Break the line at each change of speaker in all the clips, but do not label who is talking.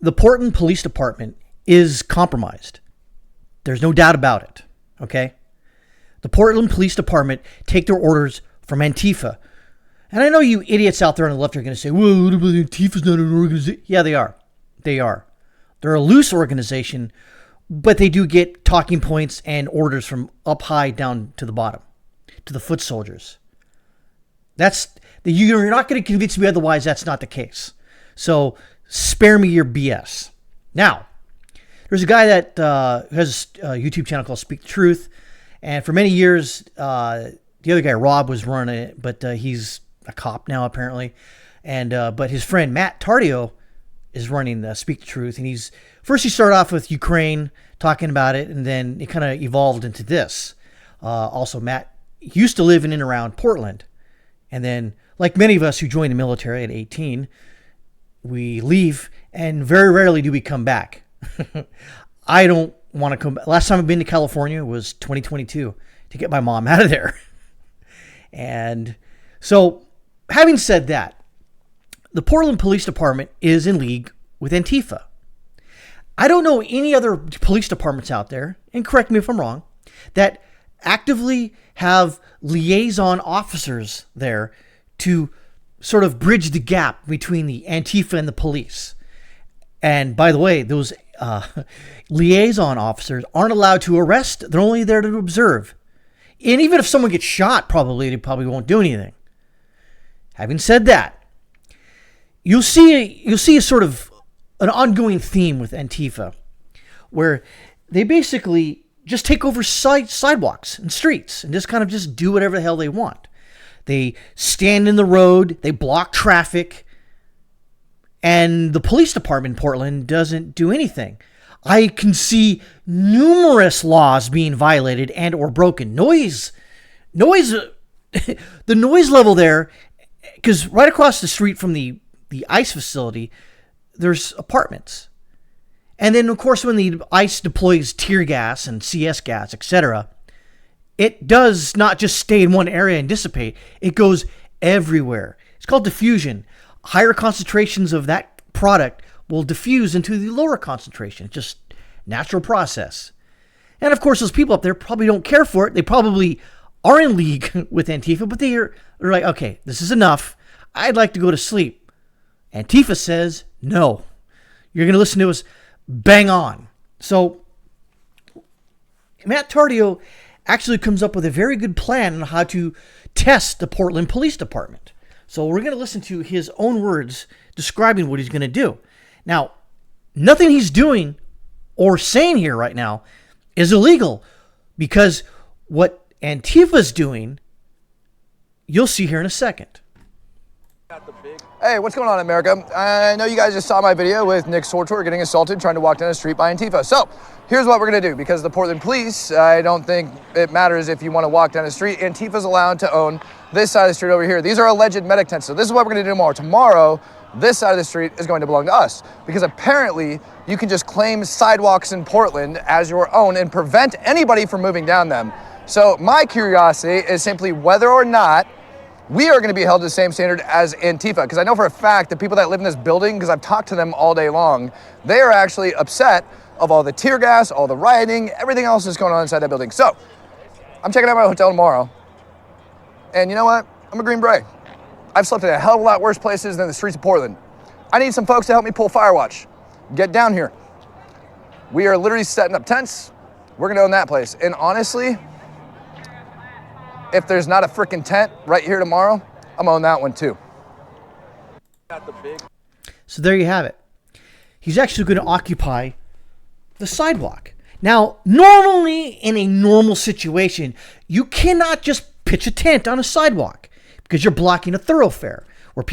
The Portland Police Department is compromised. There's no doubt about it. Okay? The Portland Police Department take their orders from Antifa. And I know you idiots out there on the left are going to say, well, Antifa's not an organization. Yeah, they are. They are. They're a loose organization, but they do get talking points and orders from up high down to the bottom, to the foot soldiers. You're not going to convince me otherwise that's not the case. So spare me your BS. Now, there's a guy that has a YouTube channel called Speak the Truth. And for many years, the other guy, Rob, was running it, but he's a cop now, apparently. And but his friend, Matt Tardio, is running Speak the Truth. And he started off with Ukraine, talking about it, and then it kind of evolved into this. Also, Matt used to live in and around Portland. And then, like many of us who joined the military at 18, we leave, and very rarely do we come back. I don't want to come back. Last time I've been to California was 2022 to get my mom out of there. And so, having said that, the Portland Police Department is in league with Antifa. I don't know any other police departments out there, and correct me if I'm wrong, that actively have liaison officers there to sort of bridge the gap between the Antifa and the police. And by the way, those liaison officers aren't allowed to arrest. They're only there to observe. And even if someone gets shot, they probably won't do anything. Having said that, you'll see a sort of an ongoing theme with Antifa, where they basically just take over sidewalks and streets and just kind of just do whatever the hell they want. They stand in the road, they block traffic, and the police department in Portland doesn't do anything. I can see numerous laws being violated and or broken. Noise, the noise level there, because right across the street from the ICE facility, there's apartments. And then, of course, when the ICE deploys tear gas and CS gas, etc., it does not just stay in one area and dissipate. It goes everywhere. It's called diffusion. Higher concentrations of that product will diffuse into the lower concentration. It's just natural process. And, of course, those people up there probably don't care for it. They probably are in league with Antifa, but they're like, okay, this is enough. I'd like to go to sleep. Antifa says, no. You're going to listen to us bang on. So Matt Tardio actually comes up with a very good plan on how to test the Portland Police Department. So we're going to listen to his own words describing what he's going to do. Now, nothing he's doing or saying here right now is illegal, because what Antifa's doing, you'll see here in a second.
Hey, what's going on, America? I know you guys just saw my video with Nick Sortor getting assaulted trying to walk down the street by Antifa. So here's what we're going to do. Because the Portland police, I don't think it matters if you want to walk down the street. Antifa's allowed to own this side of the street over here. These are alleged medic tents. So this is what we're going to do tomorrow. Tomorrow, this side of the street is going to belong to us, because apparently you can just claim sidewalks in Portland as your own and prevent anybody from moving down them. So my curiosity is simply whether or not we are going to be held to the same standard as Antifa, because I know for a fact that people that live in this building, because I've talked to them all day long, they are actually upset of all the tear gas, all the rioting, everything else that's going on inside that building. So I'm checking out my hotel tomorrow, and you know what? I'm a Green Beret. I've slept in a hell of a lot worse places than the streets of Portland. I need some folks to help me pull Firewatch. Get down here. We are literally setting up tents. We're going to own that place. And honestly, if there's not a freaking tent right here tomorrow, I'm on that one too.
So there you have it. He's actually going to occupy the sidewalk. Now, normally in a normal situation, you cannot just pitch a tent on a sidewalk because you're blocking a thoroughfare where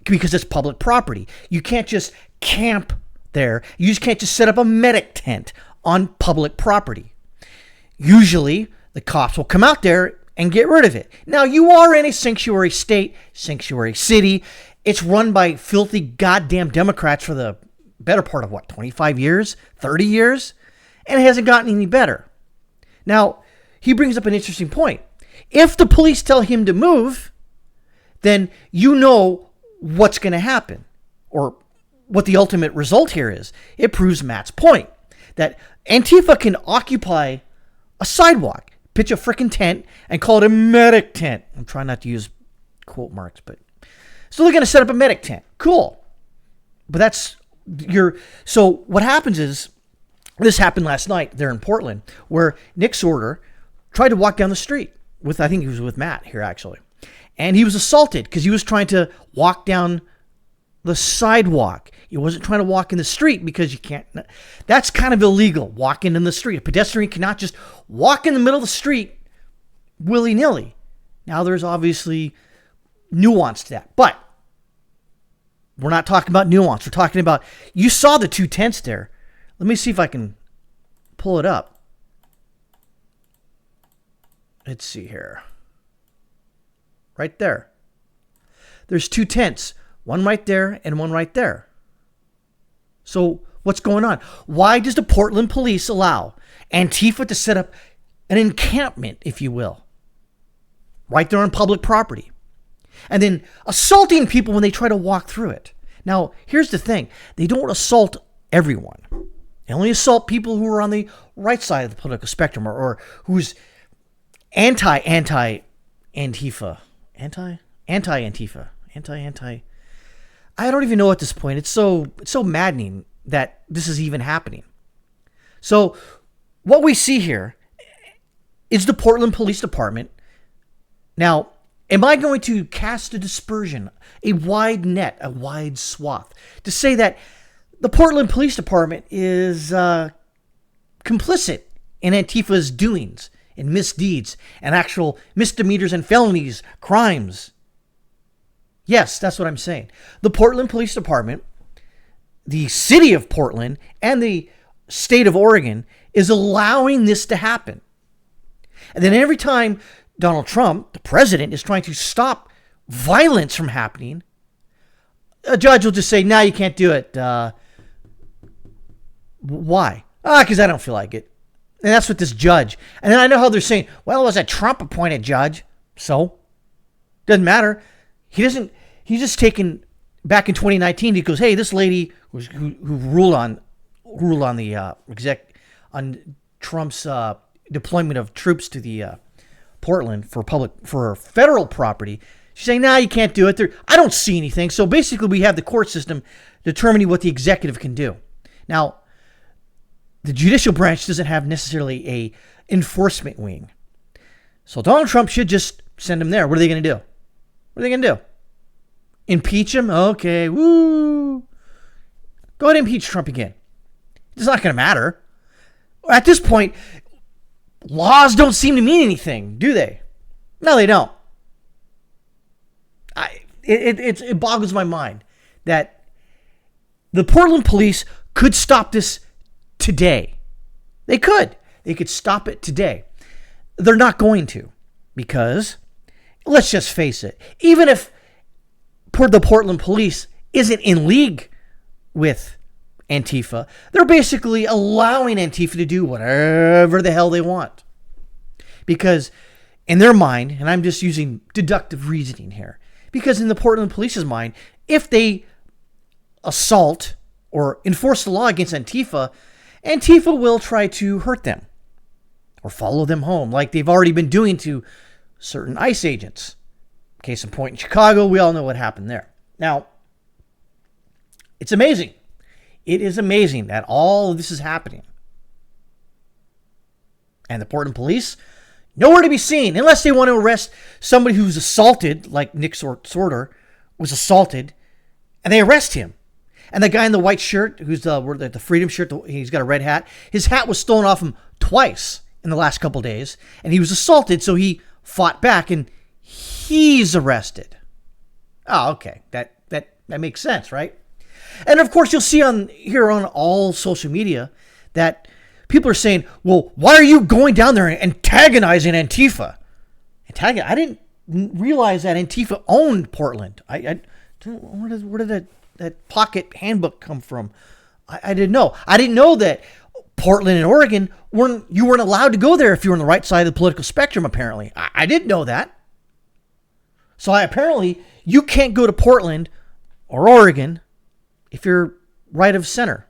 because it's public property. You can't just camp there. You just can't just set up a medic tent on public property. Usually, the cops will come out there and get rid of it. Now, you are in a sanctuary state, sanctuary city. It's run by filthy goddamn Democrats for the better part of 25 years, 30 years? And it hasn't gotten any better. Now, he brings up an interesting point. If the police tell him to move, then you know what's going to happen, or what the ultimate result here is. It proves Matt's point that Antifa can occupy a sidewalk, pitch a freaking tent, and call it a medic tent. I'm trying not to use quote marks, but so they're going to set up a medic tent. Cool. But that's so what happens is, this happened last night there in Portland, where Nick Sorter tried to walk down the street with, I think he was with Matt here actually. And he was assaulted because he was trying to walk down the sidewalk. He wasn't trying to walk in the street because you can't. That's kind of illegal, walking in the street. A pedestrian cannot just walk in the middle of the street willy-nilly. Now, there's obviously nuance to that. But we're not talking about nuance. We're talking about, you saw the two tents there. Let me see if I can pull it up. Let's see here. Right there. There's two tents. One right there and one right there. So what's going on? Why does the Portland police allow Antifa to set up an encampment, if you will, right there on public property, and then assaulting people when they try to walk through it? Now, here's the thing. They don't assault everyone. They only assault people who are on the right side of the political spectrum, or who's anti-Antifa. I don't even know at this point. It's so maddening that this is even happening. So what we see here is the Portland Police Department. Now, am I going to cast a dispersion, a wide net, a wide swath, to say that the Portland Police Department is complicit in Antifa's doings and misdeeds and actual misdemeanors and felonies, crimes? Yes, that's what I'm saying. The Portland Police Department, the city of Portland, and the state of Oregon is allowing this to happen. And then every time Donald Trump, the president, is trying to stop violence from happening, a judge will just say, "No, you can't do it." Why? Because I don't feel like it. And that's what this judge. And then I know how they're saying, well, it was a Trump-appointed judge. So, doesn't matter. He's just taken back in 2019. He goes, hey, this lady who ruled on Trump's deployment of troops to the Portland for federal property. She's saying, nah, you can't do it. I don't see anything. So basically, we have the court system determining what the executive can do. Now, the judicial branch doesn't have necessarily a enforcement wing. So Donald Trump should just send him there. What are they going to do? What are they going to do? Impeach him? Okay, woo. Go ahead and impeach Trump again. It's not going to matter. At this point, laws don't seem to mean anything, do they? No, they don't. It boggles my mind that the Portland police could stop this today. They could. They could stop it today. They're not going to, because let's just face it, even if the Portland police isn't in league with Antifa, they're basically allowing Antifa to do whatever the hell they want. Because in their mind, and I'm just using deductive reasoning here, because in the Portland police's mind, if they assault or enforce the law against Antifa, Antifa will try to hurt them or follow them home, like they've already been doing to certain ICE agents. Case in point, in Chicago, we all know what happened there. Now, it's amazing. It is amazing that all of this is happening. And the Portland police, nowhere to be seen, unless they want to arrest somebody who's assaulted, like Nick Sorter was assaulted, and they arrest him. And the guy in the white shirt, who's the Freedom shirt, he's got a red hat. His hat was stolen off him twice in the last couple of days, and he was assaulted, so he fought back, and he's arrested. Oh, okay, that makes sense, right? And of course, you'll see on all social media that people are saying, "Well, why are you going down there and antagonizing Antifa?" I didn't realize that Antifa owned Portland. Where did that pocket handbook come from? I didn't know. I didn't know that Portland and Oregon you weren't allowed to go there if you were on the right side of the political spectrum, apparently. I didn't know that. So apparently you can't go to Portland or Oregon if you're right of center.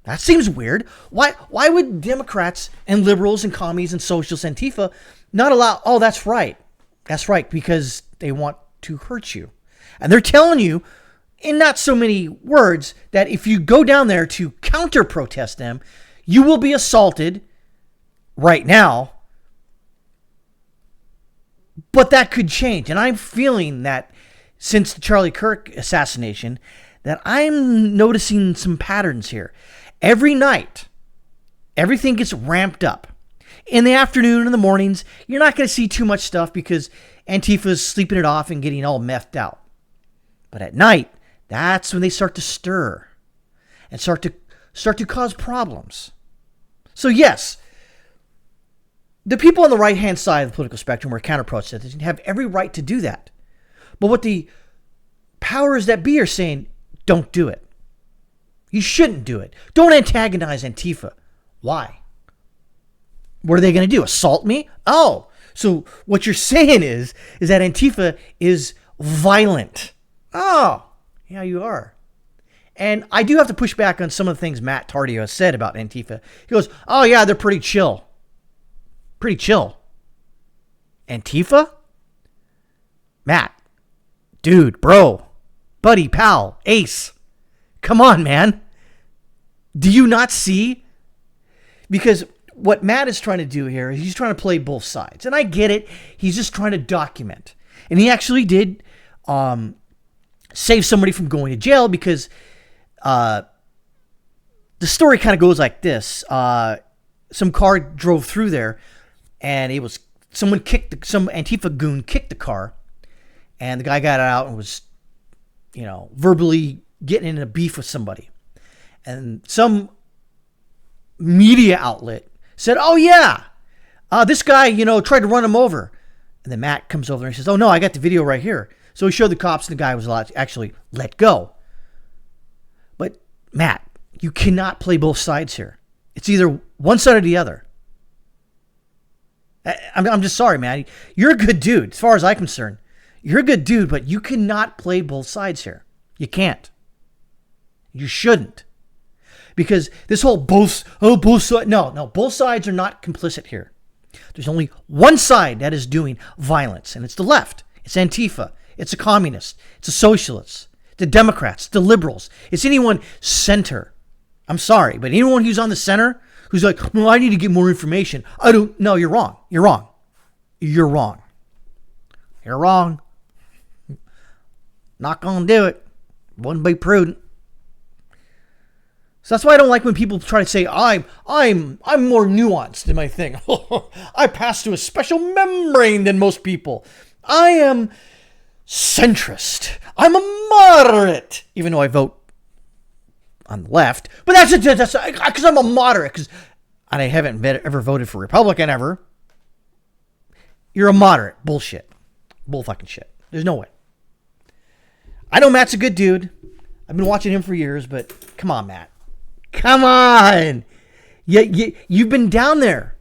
That seems weird. Why would Democrats and liberals and commies and socialists, Antifa, not allow? Oh, that's right. That's right, because they want to hurt you. And they're telling you, in not so many words, that if you go down there to counter-protest them, you will be assaulted right now. But that could change. And I'm feeling that since the Charlie Kirk assassination, that I'm noticing some patterns here. Every night, everything gets ramped up. In the afternoon and the mornings, you're not going to see too much stuff because Antifa is sleeping it off and getting all methed out. But at night, that's when they start to stir and start to cause problems. So yes, the people on the right-hand side of the political spectrum where counter-protesters have every right to do that. But what the powers that be are saying, don't do it. You shouldn't do it. Don't antagonize Antifa. Why? What are they going to do? Assault me? Oh, so what you're saying is that Antifa is violent. Oh, yeah, you are. And I do have to push back on some of the things Matt Tardio has said about Antifa. He goes, oh, yeah, they're pretty chill. Pretty chill. Antifa? Matt. Dude, bro. Buddy, pal, ace. Come on, man. Do you not see? Because what Matt is trying to do here is he's trying to play both sides. And I get it. He's just trying to document. And he actually did save somebody from going to jail because the story kind of goes like this. Some car drove through there and it was some Antifa goon kicked the car and the guy got out and was, verbally getting in a beef with somebody. And some media outlet said, oh yeah, this guy, tried to run him over. And then Matt comes over and says, oh no, I got the video right here. So he showed the cops and the guy was actually let go. But Matt, you cannot play both sides here. It's either one side or the other. I'm just sorry, man. You're a good dude, as far as I'm concerned. You're a good dude, but you cannot play both sides here. You can't. You shouldn't. Because this whole both sides, no, both sides are not complicit here. There's only one side that is doing violence, and it's the left. It's Antifa. It's a communist. It's a socialist. The Democrats, the liberals. It's anyone center. I'm sorry, but anyone who's on the center who's like, well, I need to get more information. No, you're wrong. You're wrong. You're wrong. You're wrong. Not going to do it. Wouldn't be prudent. So that's why I don't like when people try to say, I'm more nuanced in my thing. I pass through a special membrane than most people. I am centrist. I'm a moderate. Even though I vote on the left. But that's because I'm a moderate. And I haven't ever voted for Republican ever. You're a moderate. Bullshit. Bull fucking shit. There's no way. I know Matt's a good dude. I've been watching him for years, but come on, Matt. Come on. You've been down there.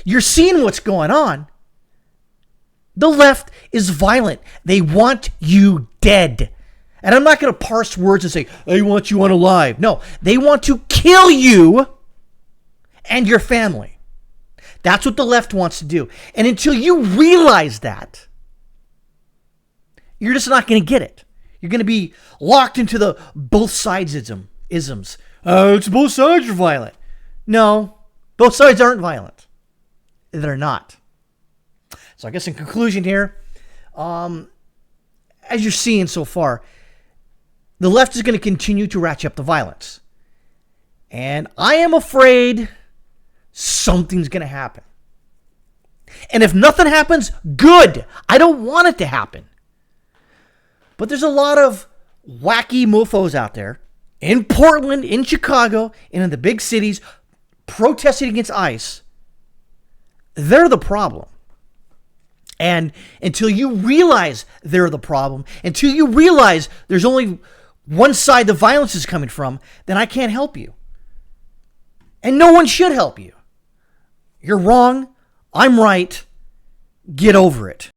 You're seeing what's going on. The left is violent. They want you dead. And I'm not going to parse words and say, they want you unalive. No, they want to kill you and your family. That's what the left wants to do. And until you realize that, you're just not going to get it. You're going to be locked into the both sides isms. It's both sides are violent. No, both sides aren't violent. They're not. So I guess in conclusion here, as you're seeing so far, the left is going to continue to ratchet up the violence. And I am afraid something's going to happen. And if nothing happens, good. I don't want it to happen. But there's a lot of wacky mofos out there in Portland, in Chicago, and in the big cities protesting against ICE. They're the problem. And until you realize they're the problem, until you realize there's only one side the violence is coming from, then I can't help you. And no one should help you. You're wrong. I'm right. Get over it.